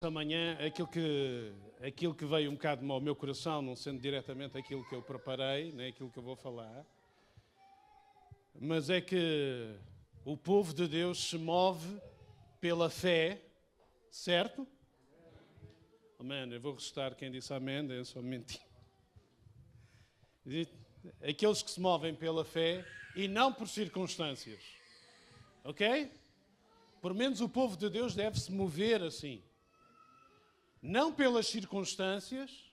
Amanhã, aquilo que veio um bocado ao meu coração, não sendo diretamente aquilo que eu preparei, nem aquilo que eu vou falar, mas é que o povo de Deus se move pela fé, certo? Amém. Eu vou restar quem disse amém, é só mentir. Aqueles que se movem pela fé e não por circunstâncias. Ok? Por menos o povo de Deus deve se mover assim. Não pelas circunstâncias,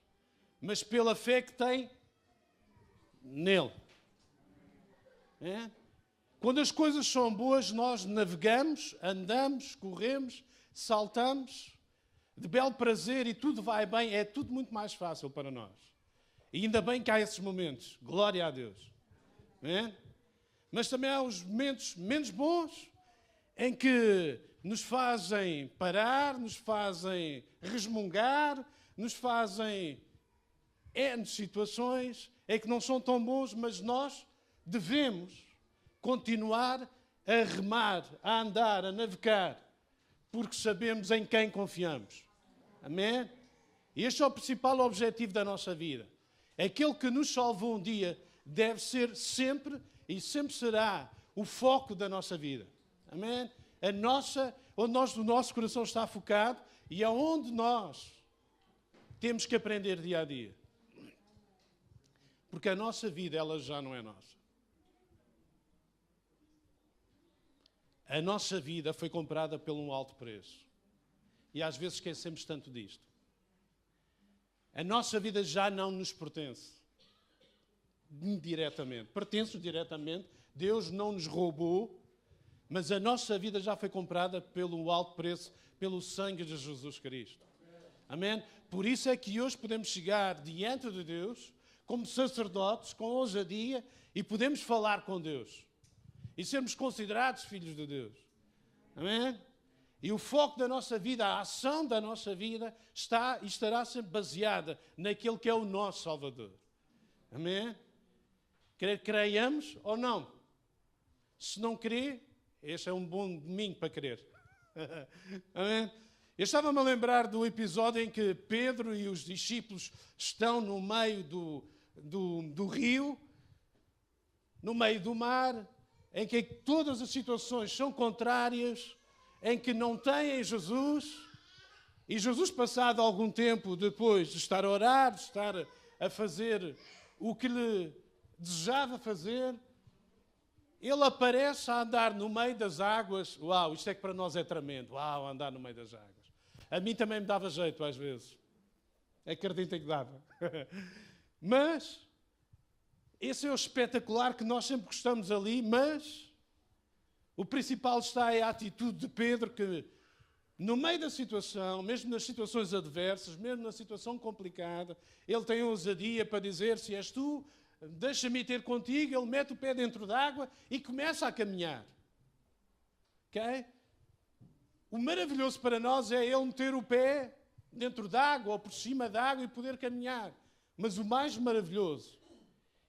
mas pela fé que tem nele. É? Quando as coisas são boas, nós navegamos, andamos, corremos, saltamos, de belo prazer e tudo vai bem, é tudo muito mais fácil para nós. E ainda bem que há esses momentos, glória a Deus. É? Mas também há os momentos menos bons, em que nos fazem parar, nos fazem resmungar, nos fazem situações em que não são tão bons, mas nós devemos continuar a remar, a andar, a navegar, porque sabemos em quem confiamos. Amém? E este é o principal objetivo da nossa vida. Aquele que nos salvou um dia deve ser sempre e sempre será o foco da nossa vida. Amém? Onde o nosso coração está focado e é onde nós temos que aprender dia a dia. Porque a nossa vida, ela já não é nossa. A nossa vida foi comprada por um alto preço. E às vezes esquecemos tanto disto. A nossa vida já não nos pertence. Indiretamente. Pertence diretamente. Deus não nos roubou. Mas a nossa vida já foi comprada pelo alto preço, pelo sangue de Jesus Cristo. Amém? Por isso é que hoje podemos chegar diante de Deus, como sacerdotes, com ousadia, e podemos falar com Deus. E sermos considerados filhos de Deus. Amém? E o foco da nossa vida, a ação da nossa vida, está e estará sempre baseada naquele que é o nosso Salvador. Amém? Creiamos ou não? Se não crer, este é um bom domingo para crer. Amém? Eu estava-me a lembrar do episódio em que Pedro e os discípulos estão no meio do rio, no meio do mar, em que todas as situações são contrárias, em que não têm Jesus, e Jesus, passado algum tempo depois de estar a orar, de estar a fazer o que lhe desejava fazer, ele aparece a andar no meio das águas. Uau, isto é que para nós é tremendo. Uau, andar no meio das águas. A mim também me dava jeito às vezes. Acreditem que dava. Mas, esse é o espetacular que nós sempre gostamos ali, mas o principal é a atitude de Pedro que, no meio da situação, mesmo nas situações adversas, mesmo na situação complicada, ele tem ousadia para dizer: se és tu, deixa-me ter contigo. Ele mete o pé dentro d'água e começa a caminhar. Ok? O maravilhoso para nós é ele meter o pé dentro d'água ou por cima d'água e poder caminhar. Mas o mais maravilhoso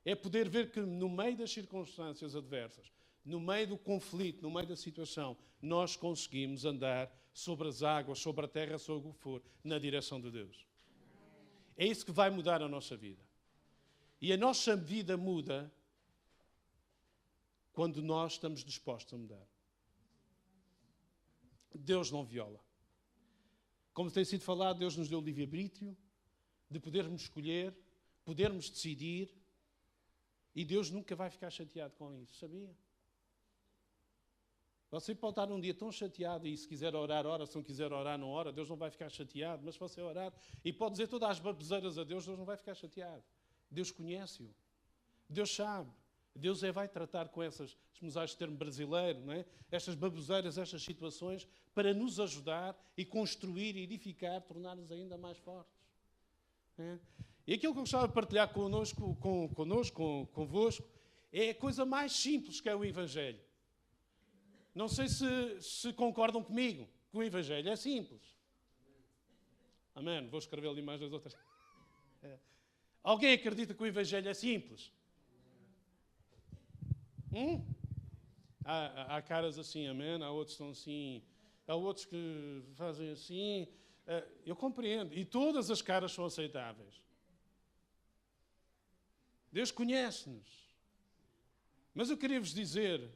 é poder ver que no meio das circunstâncias adversas, no meio do conflito, no meio da situação, nós conseguimos andar sobre as águas, sobre a terra, sobre o que for, na direção de Deus. É isso que vai mudar a nossa vida. E a nossa vida muda quando nós estamos dispostos a mudar. Deus não viola. Como tem sido falado, Deus nos deu o livre-arbítrio de podermos escolher, podermos decidir, e Deus nunca vai ficar chateado com isso, sabia? Você pode estar um dia tão chateado e se quiser orar, ora, se não quiser orar, não ora, Deus não vai ficar chateado, mas se você orar e pode dizer todas as baboseiras a Deus, Deus não vai ficar chateado. Deus conhece-o. Deus sabe. Deus vai tratar com essas, se me usar este termo brasileiro, não é? Estas baboseiras, estas situações, para nos ajudar e construir, edificar, tornar-nos ainda mais fortes. É? E aquilo que eu gostava de partilhar convosco, é a coisa mais simples que é o Evangelho. Não sei se concordam comigo, que o Evangelho é simples. Amém. Vou escrever ali mais as outras. Alguém acredita que o Evangelho é simples? Há caras assim, amém? Há outros que estão assim, há outros que fazem assim, Eu compreendo. E todas as caras são aceitáveis. Deus conhece-nos. Mas eu queria vos dizer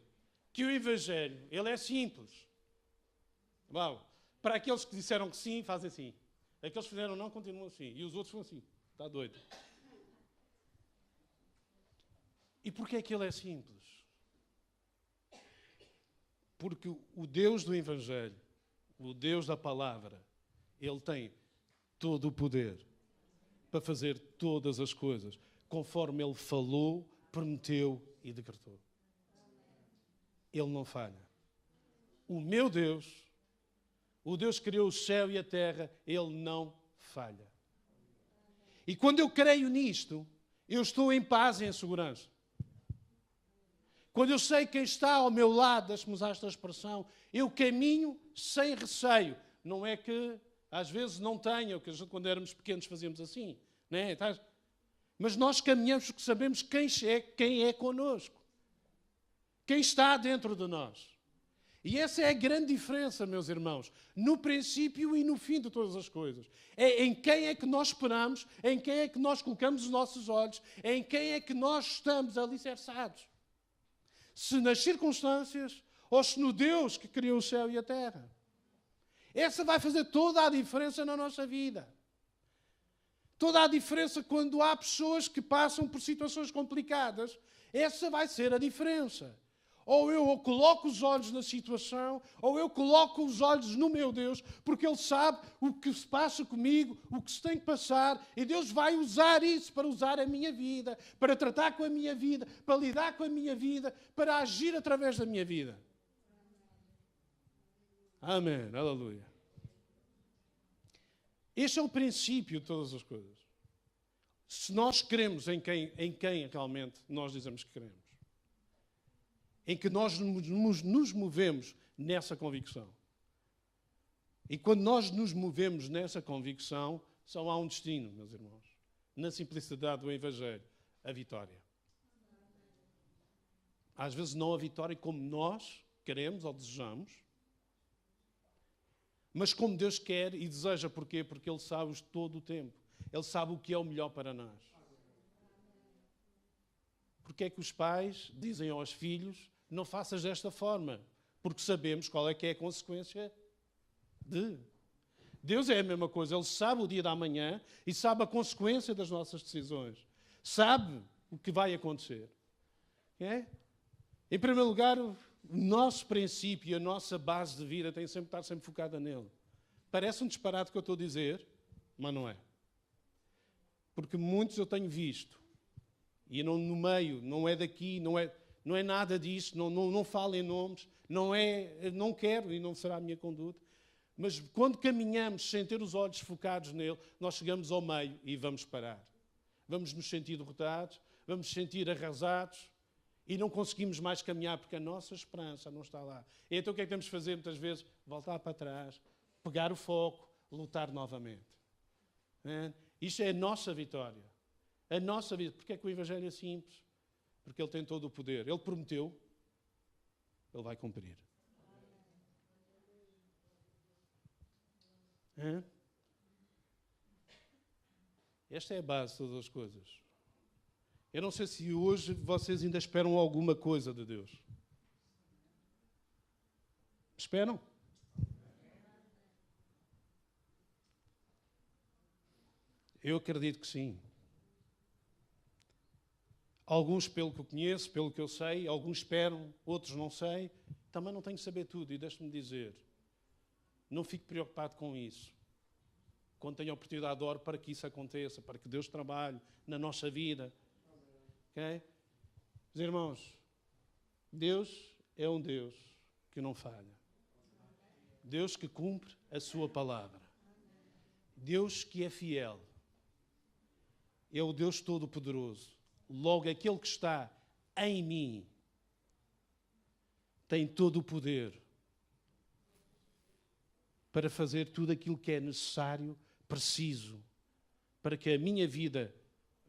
que o Evangelho, ele é simples. Uau. Para aqueles que disseram que sim, fazem assim. Aqueles que fizeram não, continuam assim. E os outros vão assim. Está doido. E porquê é que ele é simples? Porque o Deus do Evangelho, o Deus da Palavra, ele tem todo o poder para fazer todas as coisas, conforme ele falou, prometeu e decretou. Ele não falha. O meu Deus, o Deus que criou o céu e a terra, ele não falha. E quando eu creio nisto, eu estou em paz e em segurança. Quando eu sei quem está ao meu lado, deixe-me usar esta expressão, eu caminho sem receio. Não é que às vezes não tenha, que quando éramos pequenos fazíamos assim, né? Mas nós caminhamos porque sabemos quem é connosco. Quem está dentro de nós. E essa é a grande diferença, meus irmãos, no princípio e no fim de todas as coisas. É em quem é que nós esperamos, em quem é que nós colocamos os nossos olhos, em quem é que nós estamos alicerçados. Se nas circunstâncias ou se no Deus que criou o céu e a terra. Essa vai fazer toda a diferença na nossa vida. Toda a diferença quando há pessoas que passam por situações complicadas. Essa vai ser a diferença. Ou eu coloco os olhos na situação, ou eu coloco os olhos no meu Deus, porque Ele sabe o que se passa comigo, o que se tem que passar, e Deus vai usar isso para usar a minha vida, para tratar com a minha vida, para lidar com a minha vida, para agir através da minha vida. Amém. Aleluia. Este é o princípio de todas as coisas. Se nós cremos em quem realmente nós dizemos que queremos. Em que nós nos movemos nessa convicção. E quando nós nos movemos nessa convicção, só há um destino, meus irmãos. Na simplicidade do Evangelho, a vitória. Às vezes não a vitória como nós queremos ou desejamos, mas como Deus quer e deseja. Porquê? Porque Ele sabe todo o tempo. Ele sabe o que é o melhor para nós. Porque é que os pais dizem aos filhos, não faças desta forma, porque sabemos qual é que é a consequência de. Deus é a mesma coisa, Ele sabe o dia da manhã e sabe a consequência das nossas decisões. Sabe o que vai acontecer. É? Em primeiro lugar, o nosso princípio e a nossa base de vida tem sempre que estar sempre focada nele. Parece um disparate que eu estou a dizer, mas não é. Porque muitos eu tenho visto, e não no meio, não é daqui, não é nada disso, não falo em nomes, não quero e não será a minha conduta. Mas quando caminhamos sem ter os olhos focados nele, nós chegamos ao meio e vamos parar. Vamos nos sentir derrotados, vamos nos sentir arrasados e não conseguimos mais caminhar porque a nossa esperança não está lá. E então o que é que temos de fazer muitas vezes? Voltar para trás, pegar o foco, lutar novamente. Isto é a nossa vitória. A nossa vida. Porque é que o Evangelho é simples? Porque Ele tem todo o poder. Ele prometeu, Ele vai cumprir. Esta é a base de todas as coisas. Eu não sei se hoje vocês ainda esperam alguma coisa de Deus. Esperam? Eu acredito que sim. Alguns, pelo que eu conheço, pelo que eu sei, alguns esperam, outros não sei. Também não tenho que saber tudo. E deixe-me dizer, não fique preocupado com isso. Quando tenho a oportunidade, oro para que isso aconteça, para que Deus trabalhe na nossa vida. Okay? Meus irmãos, Deus é um Deus que não falha. Deus que cumpre a sua palavra. Deus que é fiel. É o Deus Todo-Poderoso. Logo, aquele que está em mim tem todo o poder para fazer tudo aquilo que é necessário, preciso, para que a minha vida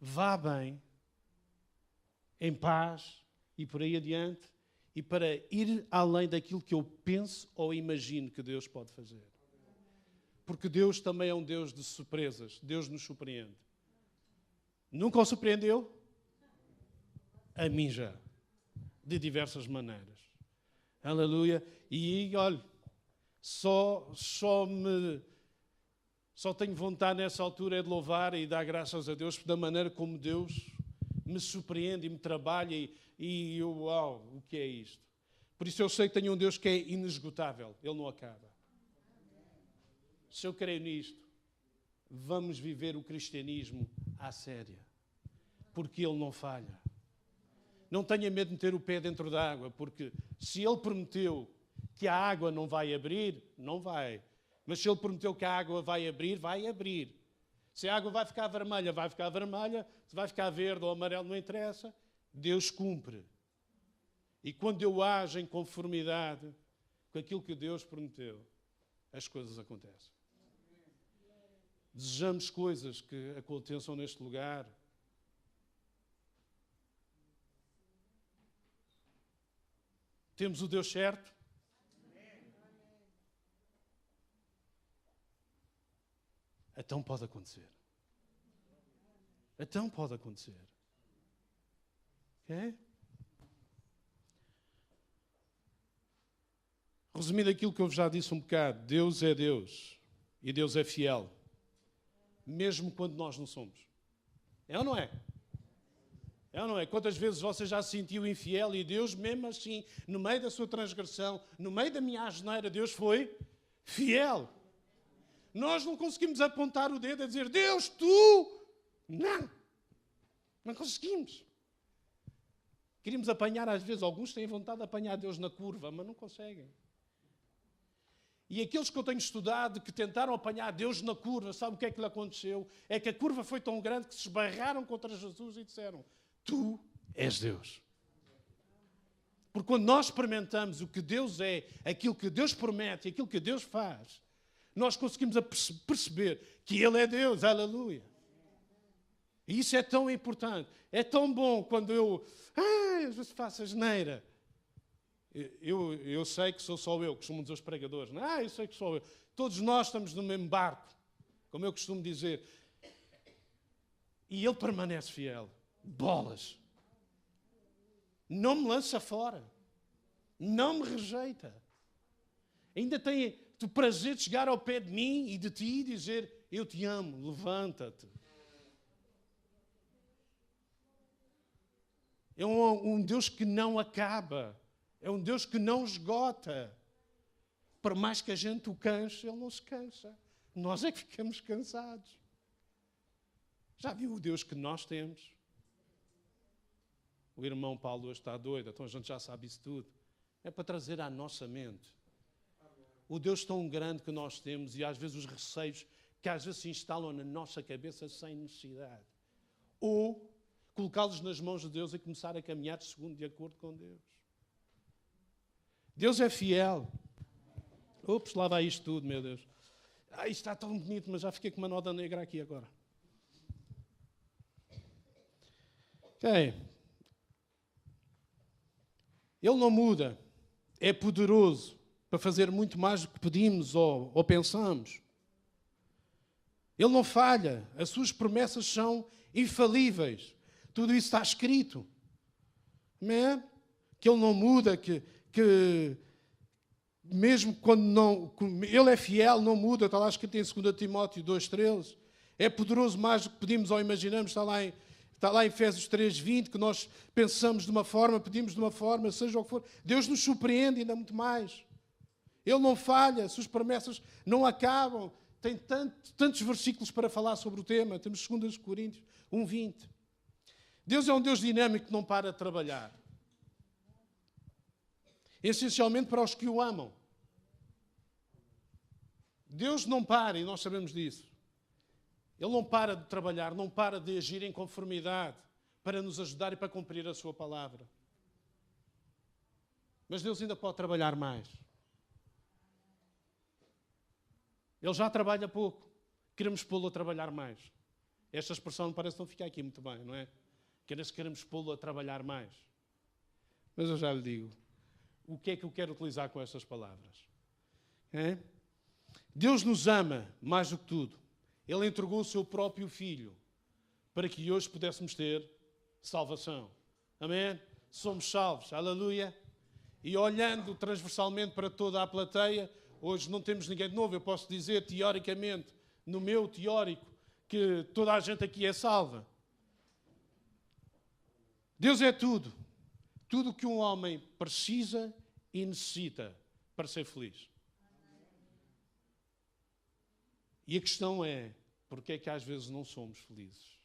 vá bem, em paz e por aí adiante, e para ir além daquilo que eu penso ou imagino que Deus pode fazer. Porque Deus também é um Deus de surpresas. Deus nos surpreende. Nunca o surpreendeu? A mim já. De diversas maneiras. Aleluia. E olha, só tenho vontade nessa altura é de louvar e dar graças a Deus da maneira como Deus me surpreende e me trabalha e eu, uau, o que é isto? Por isso eu sei que tenho um Deus que é inesgotável. Ele não acaba. Se eu creio nisto, vamos viver o cristianismo à séria. Porque Ele não falha. Não tenha medo de meter o pé dentro da água, porque se Ele prometeu que a água não vai abrir, não vai. Mas se Ele prometeu que a água vai abrir, vai abrir. Se a água vai ficar vermelha, vai ficar vermelha. Se vai ficar verde ou amarelo, não interessa. Deus cumpre. E quando eu ajo em conformidade com aquilo que Deus prometeu, as coisas acontecem. Desejamos coisas que aconteçam neste lugar. Temos o Deus certo? Então pode acontecer. Então pode acontecer. Ok? Resumindo aquilo que eu já disse um bocado, Deus é Deus e Deus é fiel. Mesmo quando nós não somos. É ou não é? É ou não é? Quantas vezes você já se sentiu infiel e Deus, mesmo assim, no meio da sua transgressão, no meio da minha asneira, Deus foi fiel. Nós não conseguimos apontar o dedo a dizer, Deus, tu... Não conseguimos. Queríamos apanhar, às vezes, alguns têm vontade de apanhar Deus na curva, mas não conseguem. E aqueles que eu tenho estudado, que tentaram apanhar Deus na curva, sabe o que é que lhe aconteceu? É que a curva foi tão grande que se esbarraram contra Jesus e disseram, tu és Deus. Porque quando nós experimentamos o que Deus é, aquilo que Deus promete, aquilo que Deus faz, nós conseguimos perceber que Ele é Deus, aleluia. E isso é tão importante, é tão bom quando eu às vezes faço asneira. Eu sei que sou só eu, costumam dizer os pregadores. Eu sei que sou eu. Todos nós estamos no mesmo barco, como eu costumo dizer. E Ele permanece fiel. Bolas. Não me lança fora. Não me rejeita. Ainda tem o prazer de chegar ao pé de mim e de ti e dizer, eu te amo, levanta-te. É um Deus que não acaba. É um Deus que não esgota. Por mais que a gente o canse, Ele não se cansa. Nós é que ficamos cansados. Já viu o Deus que nós temos? O irmão Paulo hoje está doido, então a gente já sabe isso tudo. É para trazer à nossa mente. O Deus tão grande que nós temos e às vezes os receios que às vezes se instalam na nossa cabeça sem necessidade. Ou colocá-los nas mãos de Deus e começar a caminhar de acordo com Deus. Deus é fiel. Ups, lá vai isto tudo, meu Deus. Isto está tão bonito, mas já fiquei com uma nota negra aqui agora. Ok. Ele não muda. É poderoso para fazer muito mais do que pedimos ou pensamos. Ele não falha. As suas promessas são infalíveis. Tudo isso está escrito. Amém? Que Ele não muda, que mesmo quando não... Ele é fiel, não muda. Está lá escrito em 2 Timóteo 2,13. É poderoso mais do que pedimos ou imaginamos. Está lá em Efésios 3,20, que nós pensamos de uma forma, pedimos de uma forma, seja o que for. Deus nos surpreende ainda muito mais. Ele não falha, suas promessas não acabam. Tem tantos versículos para falar sobre o tema. Temos 2 Coríntios 1,20. Deus é um Deus dinâmico que não para de trabalhar. Essencialmente para os que o amam. Deus não para, e nós sabemos disso. Ele não para de trabalhar, não para de agir em conformidade para nos ajudar e para cumprir a sua palavra. Mas Deus ainda pode trabalhar mais. Ele já trabalha pouco. Queremos pô-lo a trabalhar mais. Esta expressão parece não ficar aqui muito bem, não é? Queremos pô-lo a trabalhar mais. Mas eu já lhe digo, o que é que eu quero utilizar com estas palavras? É? Deus nos ama mais do que tudo. Ele entregou o seu próprio Filho para que hoje pudéssemos ter salvação. Amém? Somos salvos. Aleluia. E olhando transversalmente para toda a plateia, hoje não temos ninguém de novo. Eu posso dizer, teoricamente, no meu teórico, que toda a gente aqui é salva. Deus é tudo. Tudo o que um homem precisa e necessita para ser feliz. E a questão é, porque é que às vezes não somos felizes?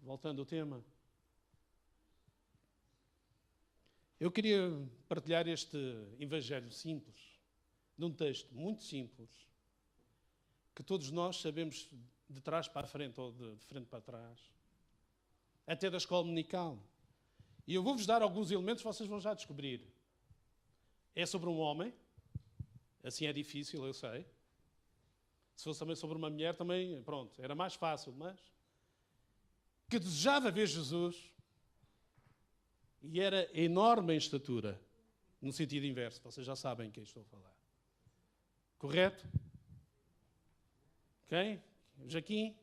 Voltando ao tema. Eu queria partilhar este evangelho simples, num texto muito simples, que todos nós sabemos de trás para a frente ou de frente para trás, até da escola dominical. E eu vou-vos dar alguns elementos, vocês vão já descobrir. É sobre um homem, assim é difícil, eu sei. Se fosse também sobre uma mulher, também, pronto, era mais fácil, mas que desejava ver Jesus e era enorme em estatura, no sentido inverso. Vocês já sabem quem estou a falar. Correto? Quem? Jaquim?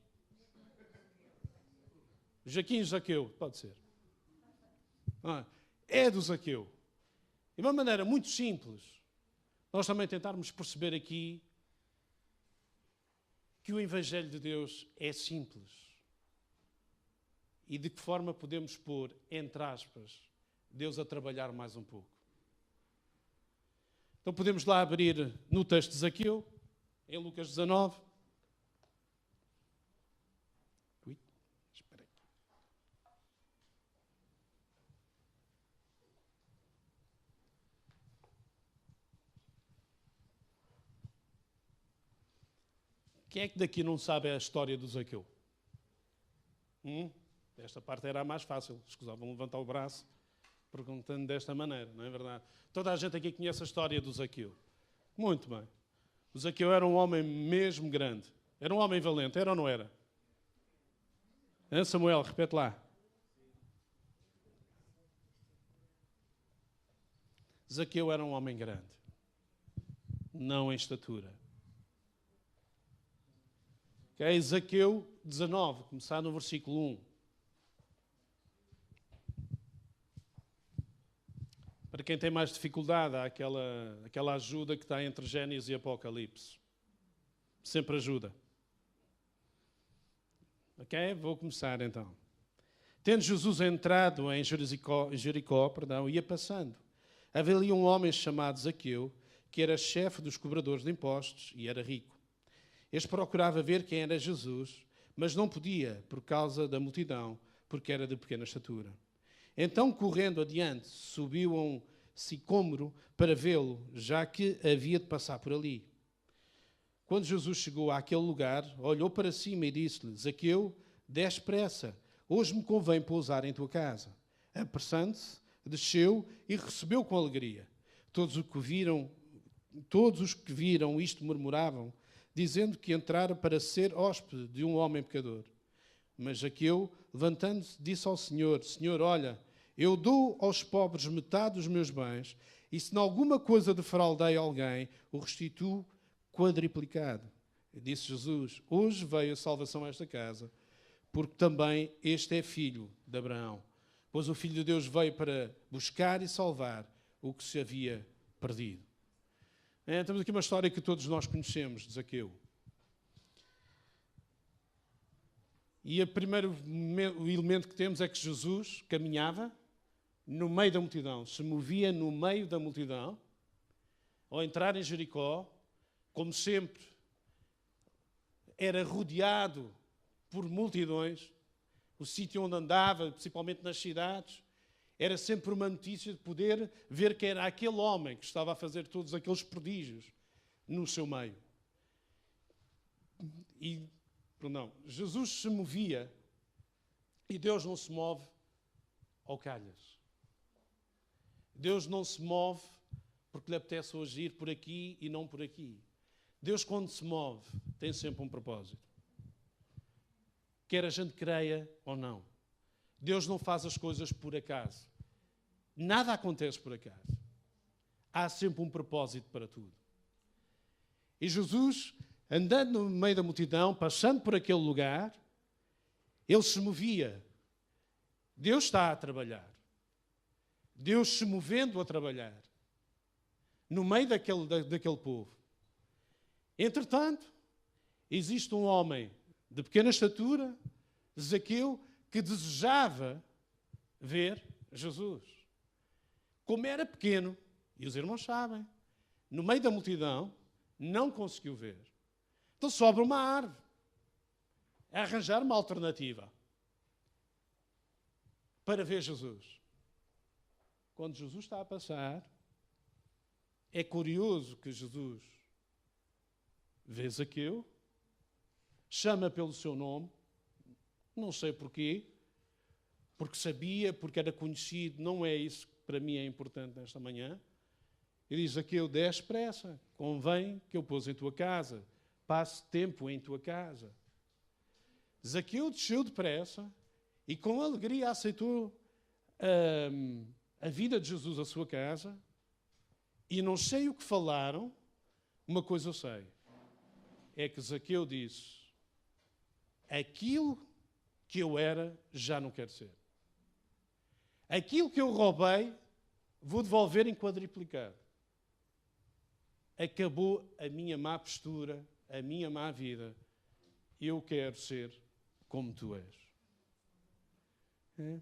Jaquim Zaqueu, pode ser. É do Zaqueu. De uma maneira muito simples, nós também tentarmos perceber aqui que o Evangelho de Deus é simples. E de que forma podemos pôr, entre aspas, Deus a trabalhar mais um pouco. Então podemos lá abrir no texto de Zaqueu, em Lucas 19. Espera aí. Quem é que daqui não sabe a história do Zaqueu? Esta parte era a mais fácil. Escusavam levantar o braço perguntando desta maneira, não é verdade? Toda a gente aqui conhece a história do Zaqueu. Muito bem. O Zaqueu era um homem mesmo grande. Era um homem valente, era ou não era? Samuel, repete lá. Zaqueu era um homem grande. Não em estatura. Okay? Zaqueu 19, começar no versículo 1. Para quem tem mais dificuldade, há aquela ajuda que está entre Gênesis e Apocalipse. Sempre ajuda. Ok? Vou começar então. Tendo Jesus entrado em Jericó, ia passando. Havia ali um homem chamado Zaqueu, que era chefe dos cobradores de impostos e era rico. Este procurava ver quem era Jesus, mas não podia por causa da multidão, porque era de pequena estatura. Então, correndo adiante, subiu a um sicômoro para vê-lo, já que havia de passar por ali. Quando Jesus chegou àquele lugar, olhou para cima e disse-lhe: Zaqueu, desce depressa, hoje me convém pousar em tua casa. Apressando-se, desceu e recebeu com alegria. Todos os que viram isto murmuravam, dizendo que entrara para ser hóspede de um homem pecador. Mas Zaqueu, levantando-se, disse ao Senhor: Senhor, olha, eu dou aos pobres metade dos meus bens, e se em alguma coisa defraudei alguém, o restituo quadriplicado. Disse Jesus: hoje veio a salvação a esta casa, porque também este é filho de Abraão. Pois o Filho de Deus veio para buscar e salvar o que se havia perdido. Temos aqui uma história que todos nós conhecemos, de Zaqueu. E o primeiro elemento que temos é que Jesus caminhava no meio da multidão, se movia no meio da multidão, ao entrar em Jericó, como sempre, era rodeado por multidões. O sítio onde andava, principalmente nas cidades, era sempre uma notícia de poder ver que era aquele homem que estava a fazer todos aqueles prodígios no seu meio. E, não, Jesus se movia e Deus não se move ao calhas. Deus não se move porque lhe apetece hoje ir por aqui e não por aqui. Deus, quando se move, tem sempre um propósito. Quer a gente creia ou não. Deus não faz as coisas por acaso. Nada acontece por acaso. Há sempre um propósito para tudo. E Jesus, andando no meio da multidão, passando por aquele lugar, ele se movia. Deus está a trabalhar. Deus se movendo a trabalhar. No meio daquele povo. Entretanto, existe um homem de pequena estatura, Zaqueu, que desejava ver Jesus. Como era pequeno, e os irmãos sabem, no meio da multidão, não conseguiu ver. Então sobra uma árvore. É arranjar uma alternativa para ver Jesus. Quando Jesus está a passar, é curioso que Jesus vê Zaqueu, chama pelo seu nome, não sei porquê, porque sabia, porque era conhecido, não é isso que para mim é importante nesta manhã. Ele diz: Zaqueu, desce depressa, convém que eu pôs em tua casa, passe tempo em tua casa. Zaqueu desceu depressa e com alegria aceitou a vida de Jesus à sua casa, e não sei o que falaram, uma coisa eu sei, é que Zaqueu disse: aquilo que eu era, já não quero ser. Aquilo que eu roubei, vou devolver em quadriplicado. Acabou a minha má postura, a minha má vida. Eu quero ser como tu és. É?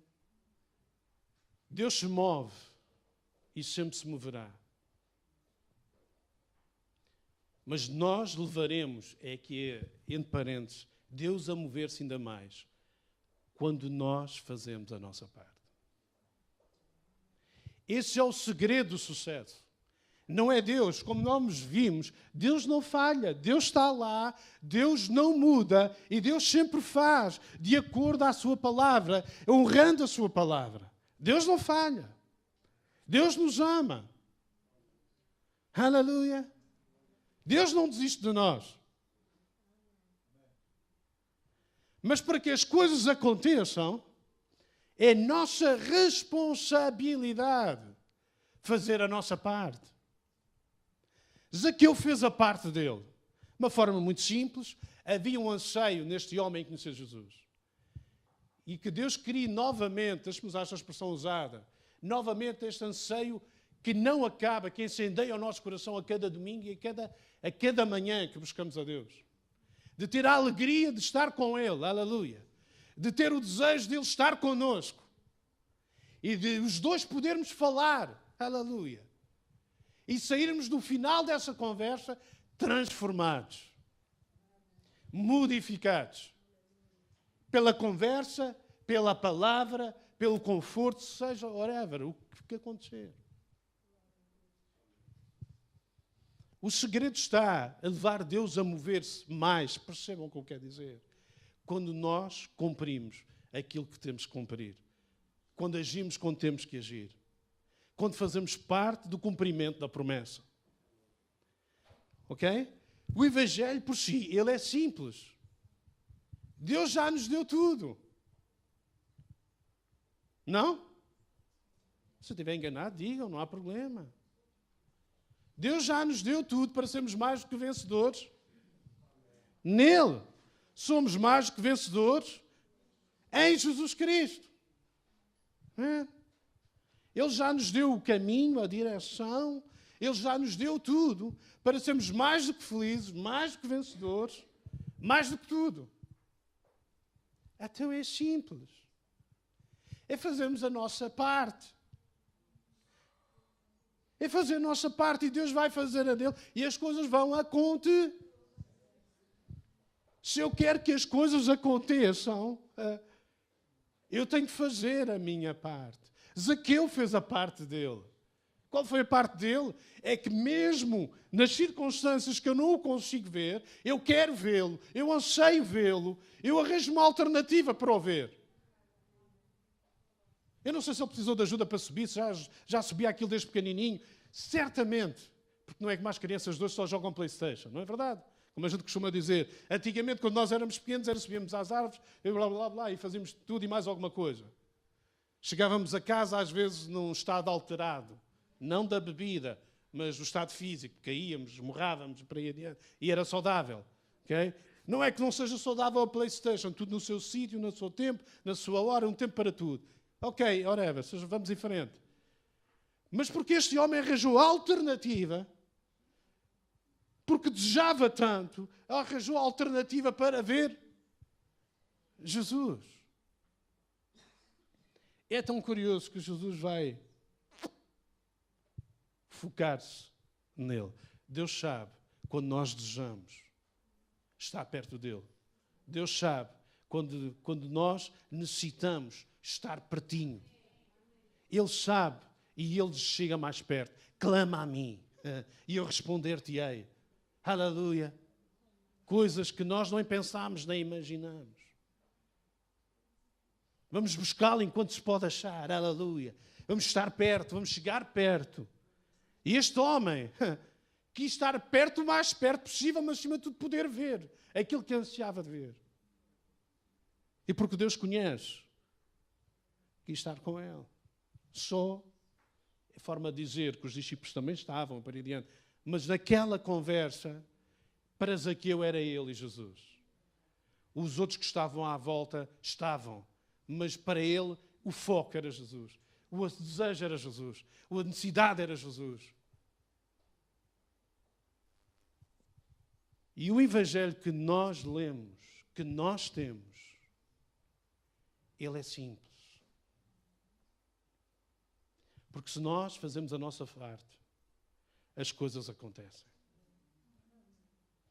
Deus se move e sempre se moverá. Mas nós levaremos, entre parênteses, Deus a mover-se ainda mais quando nós fazemos a nossa parte. Esse é o segredo do sucesso. Não é Deus, como nós vimos, Deus não falha, Deus está lá, Deus não muda e Deus sempre faz de acordo à sua palavra, honrando a sua palavra. Deus não falha. Deus nos ama. Aleluia. Deus não desiste de nós. Mas para que as coisas aconteçam, é nossa responsabilidade fazer a nossa parte. Zaqueu fez a parte dele. De uma forma muito simples, havia um anseio neste homem em conhecer Jesus. E que Deus crie novamente, deixe-me usar esta expressão usada, novamente este anseio que não acaba, que incendeia o nosso coração a cada domingo e a cada manhã que buscamos a Deus. De ter a alegria de estar com Ele, aleluia. De ter o desejo de Ele estar connosco. E de os dois podermos falar, aleluia. E sairmos do final dessa conversa transformados, modificados. Pela conversa, pela palavra, pelo conforto, seja whatever, o que acontecer. O segredo está a levar Deus a mover-se mais, percebam o que eu quero dizer, quando nós cumprimos aquilo que temos que cumprir, quando agimos quando temos que agir, quando fazemos parte do cumprimento da promessa. Ok? O Evangelho por si, ele é simples. Deus já nos deu tudo. Não? Se eu estiver enganado, digam, não há problema. Deus já nos deu tudo para sermos mais do que vencedores. Nele somos mais do que vencedores em Jesus Cristo. Ele já nos deu o caminho, a direção, Ele já nos deu tudo para sermos mais do que felizes, mais do que vencedores, mais do que tudo. Então é simples. É fazermos a nossa parte. É fazer a nossa parte e Deus vai fazer a dele e as coisas vão acontecer. Se eu quero que as coisas aconteçam, eu tenho que fazer a minha parte. Zaqueu fez a parte dele. Qual foi a parte dele? É que mesmo nas circunstâncias que eu não o consigo ver, eu quero vê-lo, eu anseio vê-lo, eu arranjo uma alternativa para o ver. Eu não sei se ele precisou de ajuda para subir, se já subia aquilo desde pequenininho. Certamente, porque não é como as crianças de hoje só jogam PlayStation, não é verdade? Como a gente costuma dizer, antigamente quando nós éramos pequenos, subíamos às árvores e blá blá blá e fazíamos tudo e mais alguma coisa. Chegávamos a casa, às vezes, num estado alterado. Não da bebida, mas do estado físico. Caíamos, morrávamos, para aí adiante. E era saudável. Okay? Não é que não seja saudável a PlayStation. Tudo no seu sítio, no seu tempo, na sua hora, um tempo para tudo. Ok, ora, vamos em frente. Mas porque este homem arranjou a alternativa, porque desejava tanto, arranjou a alternativa para ver Jesus. É tão curioso que Jesus vai focar-se nele. Deus sabe quando nós desejamos estar perto dele. Deus sabe quando nós necessitamos estar pertinho. Ele sabe e ele chega mais perto. Clama a mim e eu responder-te-ei. Aleluia. Coisas que nós nem pensámos nem imaginamos. Vamos buscá-lo enquanto se pode achar. Aleluia. Vamos estar perto, vamos chegar perto. E este homem quis estar perto, o mais perto possível, mas acima de tudo poder ver aquilo que ansiava de ver. E porque Deus conhece, quis estar com ele. Só é forma de dizer que os discípulos também estavam para ir adiante. Mas naquela conversa, para Zaqueu era ele e Jesus. Os outros que estavam à volta estavam. Mas para ele o foco era Jesus. O desejo era Jesus. A necessidade era Jesus. E o Evangelho que nós lemos, que nós temos, ele é simples. Porque se nós fazemos a nossa parte, as coisas acontecem.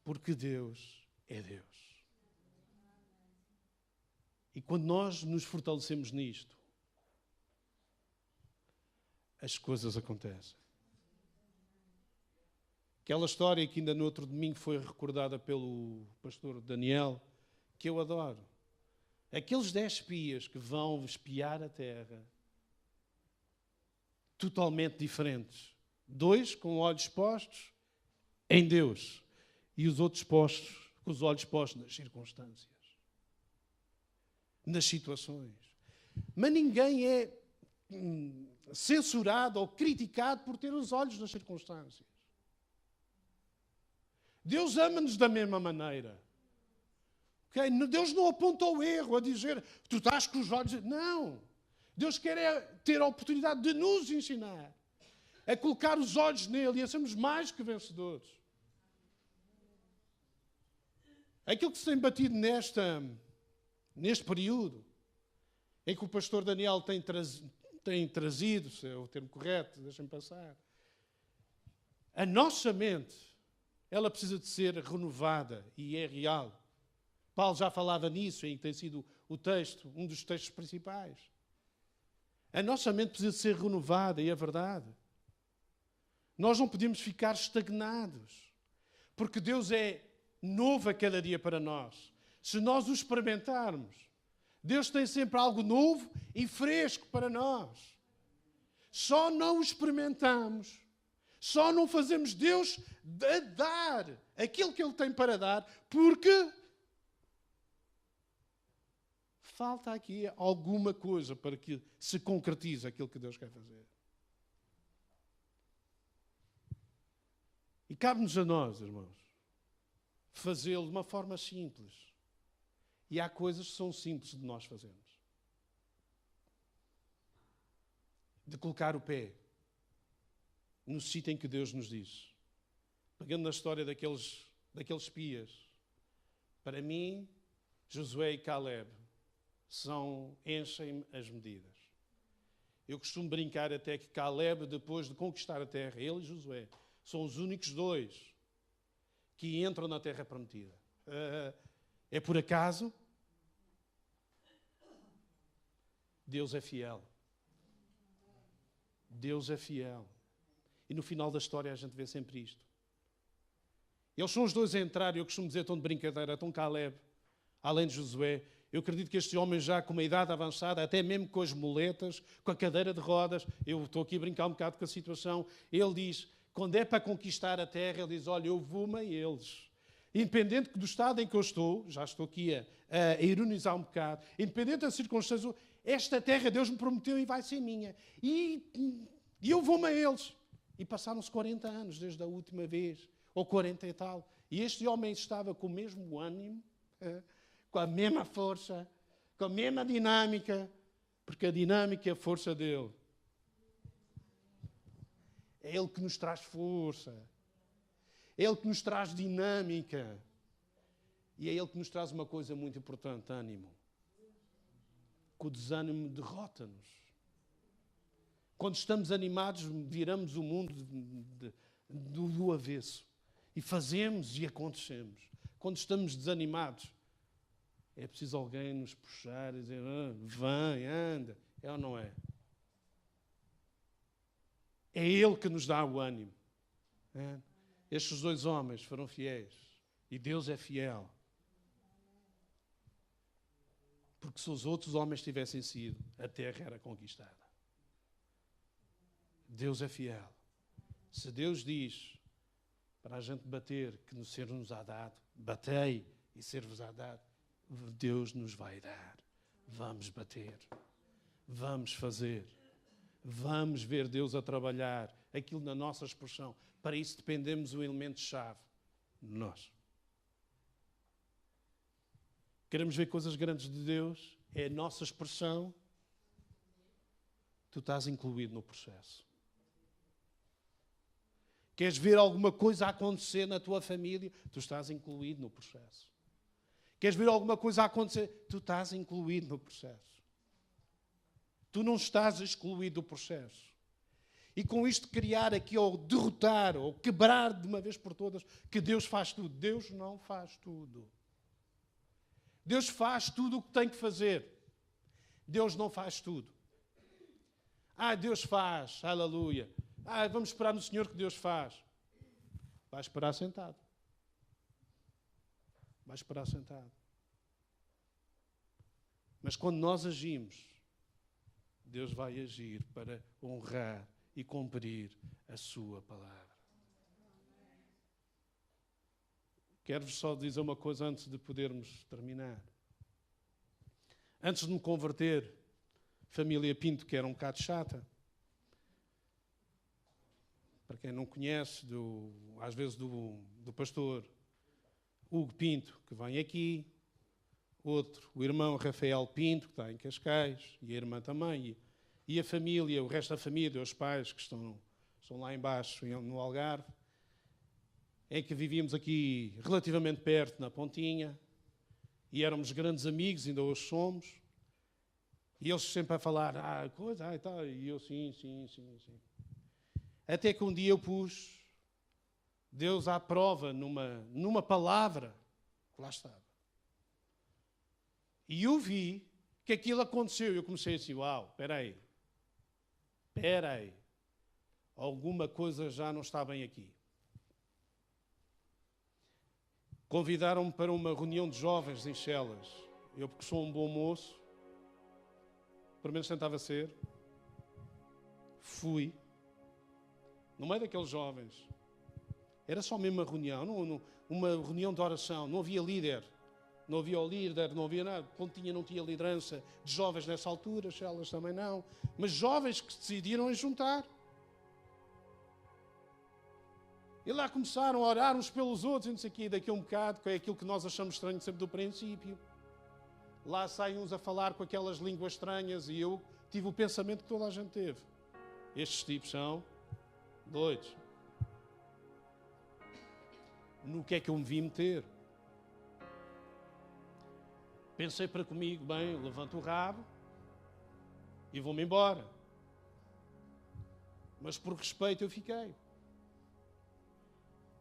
Porque Deus é Deus. E quando nós nos fortalecemos nisto, as coisas acontecem. Aquela história que ainda no outro domingo foi recordada pelo pastor Daniel, que eu adoro. Aqueles 10 espias que vão espiar a terra, totalmente diferentes. 2 com olhos postos em Deus e os outros postos, com os olhos postos nas circunstâncias, nas situações. Mas ninguém é censurado ou criticado por ter os olhos nas circunstâncias. Deus ama-nos da mesma maneira. Okay? Deus não aponta o erro a dizer tu estás com os olhos... Não. Deus quer ter a oportunidade de nos ensinar a colocar os olhos nele e a sermos mais que vencedores. Aquilo que se tem batido neste período em que o pastor Daniel tem trazido, se é o termo correto, deixem-me passar, a nossa mente, ela precisa de ser renovada e é real. Paulo já falava nisso e tem sido o texto, um dos textos principais. A nossa mente precisa de ser renovada e é verdade. Nós não podemos ficar estagnados, porque Deus é novo a cada dia para nós. Se nós o experimentarmos, Deus tem sempre algo novo e fresco para nós. Só não o experimentamos, só não fazemos Deus dar aquilo que Ele tem para dar, porque falta aqui alguma coisa para que se concretize aquilo que Deus quer fazer. E cabe-nos a nós, irmãos, fazê-lo de uma forma simples. E há coisas que são simples de nós fazermos. De colocar o pé no sítio em que Deus nos diz. Pegando na história daqueles espias, para mim, Josué e Caleb enchem as medidas. Eu costumo brincar até que Caleb, depois de conquistar a terra, ele e Josué, são os únicos 2 que entram na terra prometida. É por acaso? Deus é fiel. Deus é fiel. E no final da história a gente vê sempre isto. Eles são os 2 a entrar, eu costumo dizer, tão de brincadeira, tão Caleb, além de Josué. Eu acredito que este homem já com uma idade avançada, até mesmo com as muletas, com a cadeira de rodas, eu estou aqui a brincar um bocado com a situação, ele diz, quando é para conquistar a terra, ele diz, olha, eu vou-me a eles. Independente do estado em que eu estou, já estou aqui a ironizar um bocado, independente das circunstâncias, esta terra Deus me prometeu e vai ser minha. E eu vou-me a eles. E passaram-se 40 anos desde a última vez, ou 40 e tal. E este homem estava com o mesmo ânimo, com a mesma força, com a mesma dinâmica, porque a dinâmica é a força dele. É Ele que nos traz força. É Ele que nos traz dinâmica. E é Ele que nos traz uma coisa muito importante, ânimo. Que o desânimo derrota-nos. Quando estamos animados, viramos o mundo do avesso. E fazemos e acontecemos. Quando estamos desanimados, é preciso alguém nos puxar e dizer, vem, anda. É ou não é? É Ele que nos dá o ânimo. Estes 2 homens foram fiéis. E Deus é fiel. Porque se os outros homens tivessem sido, a terra era conquistada. Deus é fiel. Se Deus diz para a gente bater, que no ser nos há dado, batei e ser-vos há dado, Deus nos vai dar. Vamos bater. Vamos fazer. Vamos ver Deus a trabalhar aquilo na nossa expressão. Para isso dependemos do elemento-chave. Nós. Queremos ver coisas grandes de Deus? É a nossa expressão. Tu estás incluído no processo. Queres ver alguma coisa acontecer na tua família? Tu estás incluído no processo. Queres ver alguma coisa acontecer? Tu estás incluído no processo. Tu não estás excluído do processo. E com isto criar aqui, ou derrotar, ou quebrar de uma vez por todas, que Deus faz tudo. Deus não faz tudo. Deus faz tudo o que tem que fazer. Deus não faz tudo. Deus faz, aleluia. Vamos esperar no Senhor que Deus faz. Vai esperar sentado. Vai esperar sentado. Mas quando nós agimos, Deus vai agir para honrar e cumprir a sua palavra. Quero-vos só dizer uma coisa antes de podermos terminar. Antes de me converter, família Pinto, que era um bocado chata, para quem não conhece, às vezes do pastor Hugo Pinto, que vem aqui, outro, o irmão Rafael Pinto, que está em Cascais, e a irmã também, e a família, o resto da família, os pais que estão lá embaixo, no Algarve, é que vivíamos aqui relativamente perto, na Pontinha, e éramos grandes amigos, ainda hoje somos, e eles sempre a falar, coisa, e tal, e eu, sim. Até que um dia eu pus Deus à prova numa palavra que lá estava. E eu vi que aquilo aconteceu, e eu comecei assim, espera aí, alguma coisa já não está bem aqui. Convidaram-me para uma reunião de jovens em Chelas. Eu, porque sou um bom moço, pelo menos tentava ser, fui. No meio daqueles jovens. Era só mesmo uma reunião, uma reunião de oração. Não havia líder. Não havia o líder, não havia nada. Pontinha não tinha liderança de jovens nessa altura, Chelas também não. Mas jovens que se decidiram a juntar. E lá começaram a orar uns pelos outros, e não sei o quê, daqui a um bocado, que é aquilo que nós achamos estranho sempre do princípio. Lá saem uns a falar com aquelas línguas estranhas, e eu tive o pensamento que toda a gente teve. Estes tipos são doidos. No que é que eu me vim meter? Pensei para comigo, bem, levanto o rabo e vou-me embora. Mas por respeito eu fiquei.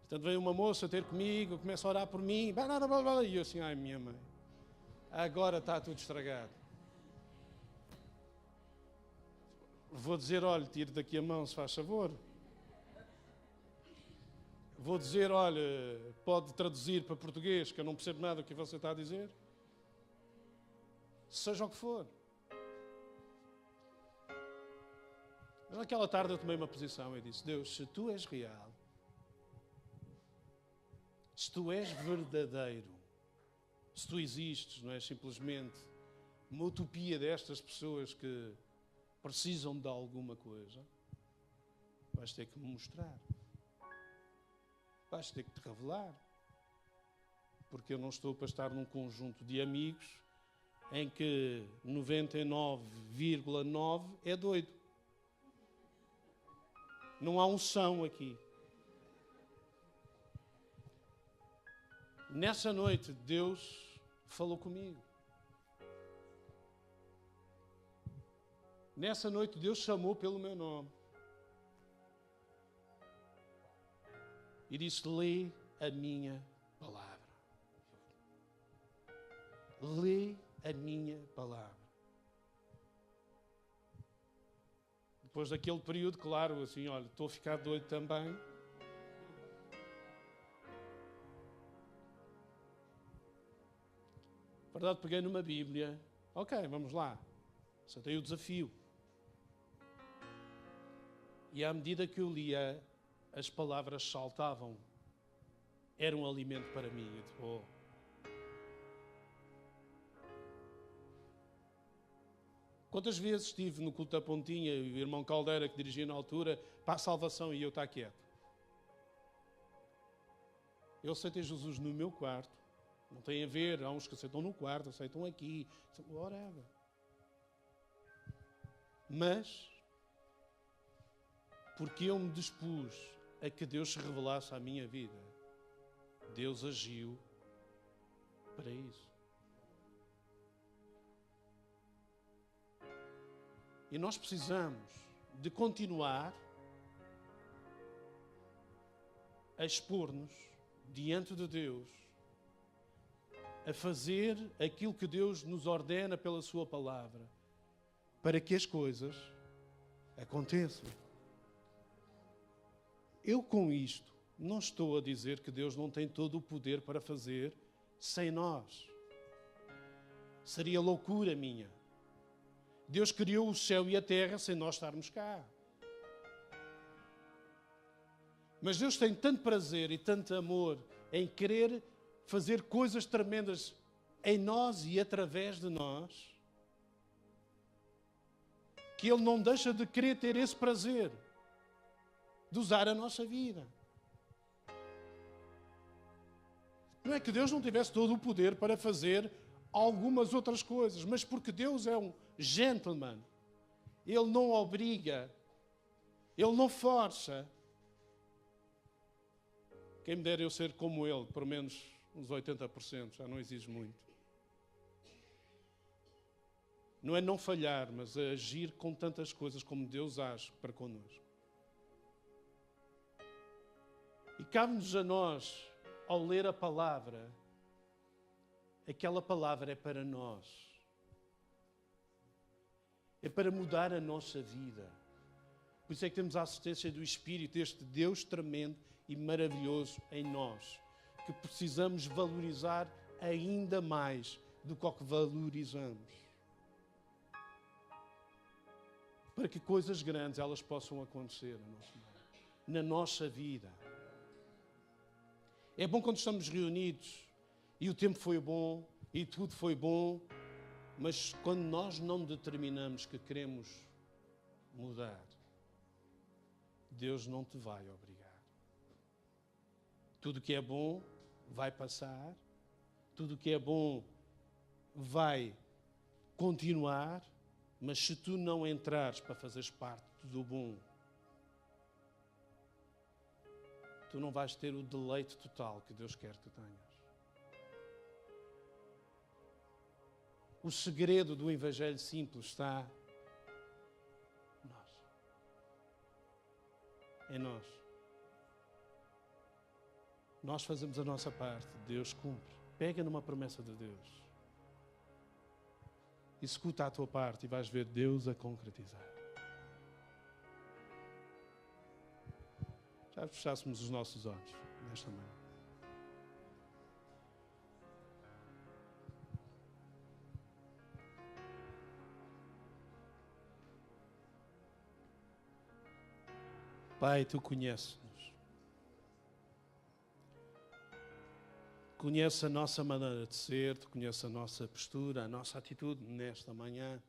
Portanto, veio uma moça ter comigo, começa a orar por mim, e eu assim, minha mãe, agora está tudo estragado. Vou dizer, olha, tire daqui a mão, se faz favor. Vou dizer, olha, pode traduzir para português, que eu não percebo nada do que você está a dizer. Seja o que for. Mas naquela tarde eu tomei uma posição e disse, Deus, se Tu és real, se Tu és verdadeiro, se Tu existes, não és simplesmente uma utopia destas pessoas que precisam de alguma coisa, vais ter que me mostrar. Vais ter que te revelar. Porque eu não estou para estar num conjunto de amigos em que 99,9 é doido. Não há unção aqui. Nessa noite, Deus falou comigo. Nessa noite, Deus chamou pelo meu nome. E disse, lê a minha palavra. Lê a minha palavra. Depois daquele período, claro, assim, olha, estou a ficar doido também. Verdade, peguei numa Bíblia. Ok, vamos lá. Aceitei o desafio. E à medida que eu lia, as palavras saltavam. Era um alimento para mim. Eu disse, oh. Quantas vezes estive no culto da Pontinha e o irmão Caldeira, que dirigia na altura, para a salvação e eu estar quieto. Eu aceitei Jesus no meu quarto. Não tem a ver, há uns que aceitam no quarto, aceitam aqui, whatever. Mas, porque eu me dispus a que Deus se revelasse à minha vida, Deus agiu para isso. E nós precisamos de continuar a expor-nos diante de Deus, a fazer aquilo que Deus nos ordena pela sua palavra, para que as coisas aconteçam. Eu com isto não estou a dizer que Deus não tem todo o poder para fazer sem nós. Seria loucura minha. Deus criou o céu e a terra sem nós estarmos cá. Mas Deus tem tanto prazer e tanto amor em querer fazer coisas tremendas em nós e através de nós, que Ele não deixa de querer ter esse prazer de usar a nossa vida. Não é que Deus não tivesse todo o poder para fazer algumas outras coisas, mas porque Deus é um gentleman. Ele não obriga, Ele não força. Quem me dera eu ser como Ele, pelo menos uns 80%, já não exige muito. Não é não falhar, mas é agir com tantas coisas como Deus age para connosco. E cabe-nos a nós, ao ler a palavra, aquela palavra é para nós. É para mudar a nossa vida. Por isso é que temos a assistência do Espírito, este Deus tremendo e maravilhoso em nós, que precisamos valorizar ainda mais do que o que valorizamos. Para que coisas grandes elas possam acontecer na nossa vida. É bom quando estamos reunidos e o tempo foi bom e tudo foi bom, mas quando nós não determinamos que queremos mudar, Deus não te vai obrigar. Tudo que é bom vai passar, tudo que é bom vai continuar, mas se tu não entrares para fazeres parte do bom, tu não vais ter o deleite total que Deus quer que tu tenhas. O segredo do Evangelho simples está em nós. Em nós. Nós fazemos a nossa parte, Deus cumpre. Pega numa promessa de Deus. Executa a tua parte e vais ver Deus a concretizar. Já fechássemos os nossos olhos nesta manhã. Pai, Tu conheces-nos. conhece a nossa maneira de ser, Tu conheces a nossa postura, a nossa atitude nesta manhã.